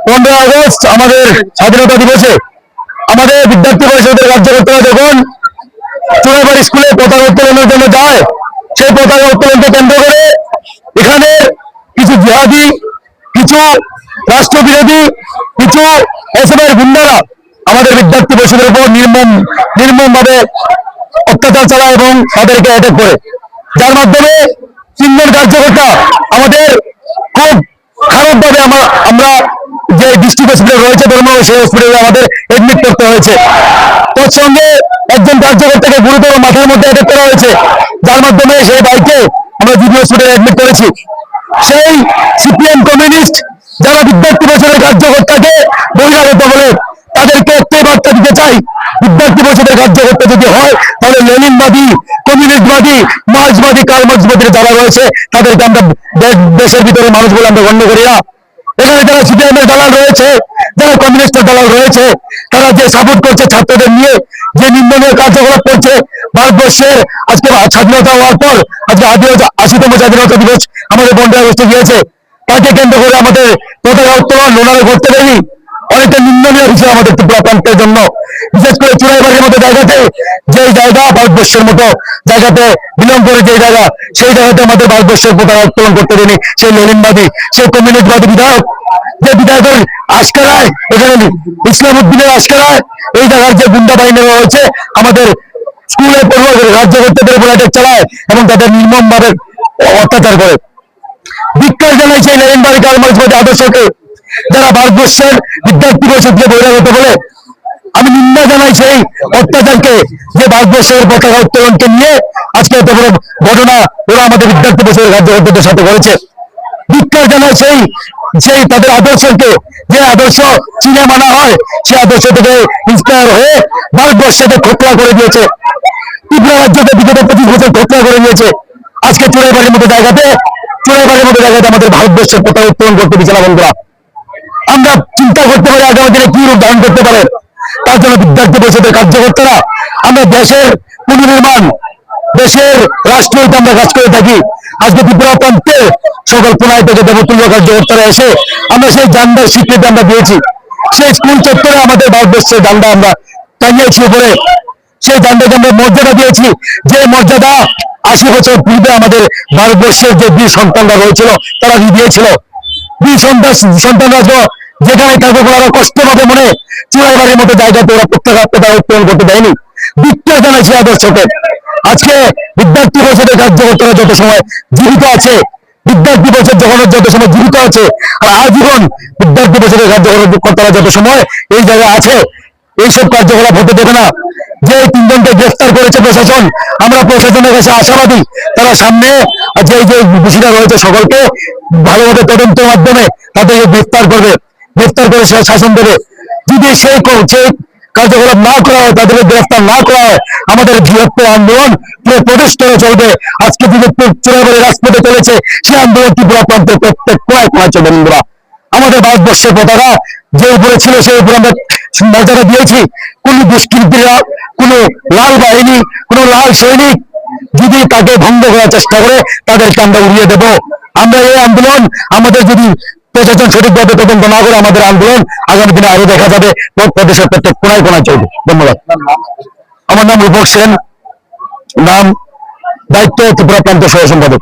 15 August আমাদের স্বাধীনতা দিবসে আমাদের বিদ্যার্থী পরিষদের কার্যকর্তারা যখন চুনাবাড়ি স্কুলে পতাকা উত্তোলনের জন্য যায়, সেই পতাকা উত্তোলনকে কেন্দ্র করে এখানে কিছু জিহাদি, কিছু রাষ্ট্রবিরোধী, কিছু এসবের গুন্ডারা আমাদের বিদ্যার্থী পরিষদের উপর নির্মমভাবে অত্যাচার চালায় এবং তাদেরকে অ্যাটাক করে, যার মাধ্যমে 3 জন কার্যকর্তা আমাদের খুব খারাপভাবে আমরা যে ডিস্ট্রিক্ট হসপিটাল রয়েছে ধর্মনগর সেই হসপিটালে আমাদের এডমিট করতে হয়েছে। তার সঙ্গে একজন কার্যকর্তাকে গুরুতর মাথার মধ্যে অ্যাটাক করা হয়েছে, যার মাধ্যমে সেই ভাইকে আমরা জিবি হসপিটালে এডমিট করেছি। সেই সিপিএম কমিউনিস্ট যারা বিদ্যার্থী পরিষদের কার্যকর্তাকে বহিরাগত বলে, তাদেরকে একটাই বার্তা দিতে চাই, বিদ্যার্থী পরিষদের কার্যকর্তা যদি হয় তাহলে লেনিনবাদী, কমিউনিস্টবাদী, মার্ক্সবাদী, কার্ল মার্ক্সবাদী যারা রয়েছে তাদেরকে আমরা দেশের ভিতরে মানুষ বলে আমরা গণ্য করি না। এখানে যারা সিপিএম এর দালাল রয়েছে, যারা কমিউনিস্টের দালাল রয়েছে, তারা যে সাপোর্ট করছে ছাত্রদের নিয়ে, যে নিন্দনীয় কার্যকলাপ করছে, ভারতবর্ষের আজকে স্বাধীনতা হওয়ার পর আজকে 80তম স্বাধীনতা দিবস আমাদের 15 আগস্টে গিয়েছে, তাকে কেন্দ্র করে আমাদের পতাকা উত্তোলন ওনারা করতে দেয়নি। অনেকটা নিন্দনীয় বিষয় আমাদের ত্রিপুরা প্রান্তের জন্য, বিশেষ করে চুনাইবাড়ির মতো জায়গাতে, যে জায়গা ভারতবর্ষের মতো জায়গাতে বিলং করে, যে জায়গা সেই জায়গাতে আমাদের ভারতবর্ষের পতাকা উত্তোলন করতে দেয়নি সেই লেনিনবাদী, সেই কমিউনিস্টবাদী বিধায়ক, যে বিধায়কের আশকারায়, এখানে ইসলাম উদ্দিনের আশকারায় এই জায়গার যে গুন্ডা বাহিনী রয়েছে আমাদের স্কুলে পড়ুয়া কার্যকর্তাদের উপর অ্যাটাক চালায় এবং তাদের নির্মমভাবে অত্যাচার করে। ধিক্কার জানাই সেই লেনিনবাদী, কার্ল মার্ক্সবাদী আদর্শকে, যারা ভারতবর্ষের বিদ্যার্থী পরিষদকে বহিরাগত বলে। আমি নিন্দা জানাই সেই অত্যাচারকে, যে ভারতবর্ষের পতাকা উত্তোলনকে নিয়ে আজকে এত বড় ঘটনা ওরা আমাদের বিদ্যার্থী পরিষদের কার্যকর্তাদের সাথে করেছে। ধিক্কার জানাই সেই তাদের আদর্শকে, যে আদর্শ চীনে মানা হয়, সেই আদর্শ থেকে ইন্সপায়ার হয়ে ভারতবর্ষকে খোকলা করে দিয়েছে, ত্রিপুরা রাজ্যকে বিগত 25 বছর খোকলা করে দিয়েছে। আজকে চুনাইবাড়ির মতো জায়গাতে আমাদের ভারতবর্ষের পতাকা উত্তোলন করতে দিচ্ছে না। বন্ধুরা, আমরা চিন্তা করতে পারি আগামী দিনে কি রূপ ধারণ করতে পারে। তার জন্য বিদ্যার্থী পরিষদের কার্যকর্তারা আমরা দেশের পুনর্নির্মাণ, দেশের রাষ্ট্রীয়তে আমরা কাজ করে থাকি। আজকে ত্রিপুরা প্রান্তে সকল পুনাই থেকে দেবতুল্য কার্যকর্তারা এসে আমরা সেই ঝান্ডার স্বীকৃতি আমরা দিয়েছি। সেই স্কুল চত্বরে আমাদের ভারতবর্ষের ঝান্ডা আমরা টানিয়েছি উপরে, সেই ঝান্ডাকে আমরা মর্যাদা দিয়েছি, যে মর্যাদা 80 বছর পূর্বে আমাদের ভারতবর্ষের যে বীর সন্তানরা রয়েছিল তারা দিয়েছিল। বীর সন্তানরা যেখানে থাকবে ওরা কষ্ট পাবে মনে, চুনাইবাড়ির মতো জায়গাতে ওরা পতাকা উত্তোলন করতে দেয়নি। ধিক্কার জানাইছে আদর্শকে। আজকে বিদ্যার্থী পরিষদের কার্যকর্তারা যত সময় জীবিত আছে, বিদ্যার্থী পরিষদ যত সময় জীবিত আছে, আর আজীবন বিদ্যার্থী পরিষদের কার্যকর্তারা যত সময় এই জায়গায় আছে, এইসব কার্যকলাপ হতে দেবে না। যে 3 জনকে গ্রেফতার করেছে প্রশাসন, আমরা প্রশাসনের কাছে আশাবাদী তারা সামনে যে দোষীরা রয়েছে সকলকে ভালোভাবে তদন্তের মাধ্যমে তাদেরকে গ্রেফতার করে শাসন দেবে। যদি সেই কার্যকলাপ না করা হয়, তাদেরকে গ্রেফতার না করা হয়, আমাদের বৃহত্তর আন্দোলন পুরো প্রতিষ্ঠ চলবে। আজকে যে চুনাইবাড়ি রাজপথে চলেছে সেই আন্দোলন ত্রিপুরা প্রান্তের প্রত্যেক কোনায় কোনায় চলবে। বন্ধুরা, আমাদের ভারতবর্ষের পতাকা যে উপরে ছিল সেই উপরে আমরা মর্যাদা দিয়েছি। কোন দুষ্কৃতীরা, কোন লাল বাহিনী, কোন লাল সৈনিক যদি তাকে ভঙ্গ করার চেষ্টা করে তাদেরকে আমরা উড়িয়ে দেব। আমরা এই আন্দোলন, আমাদের যদি প্রশাসন সঠিকভাবে তদন্ত না করে আমাদের আন্দোলন আগামী দিনে আরো দেখা যাবে প্রদেশের প্রত্যেক কোনায় কোনায় চলবে। ধন্যবাদ। আমার নাম রূপক সেন, নাম দায়িত্ব ত্রিপুরা প্রান্ত সহ সম্পাদক।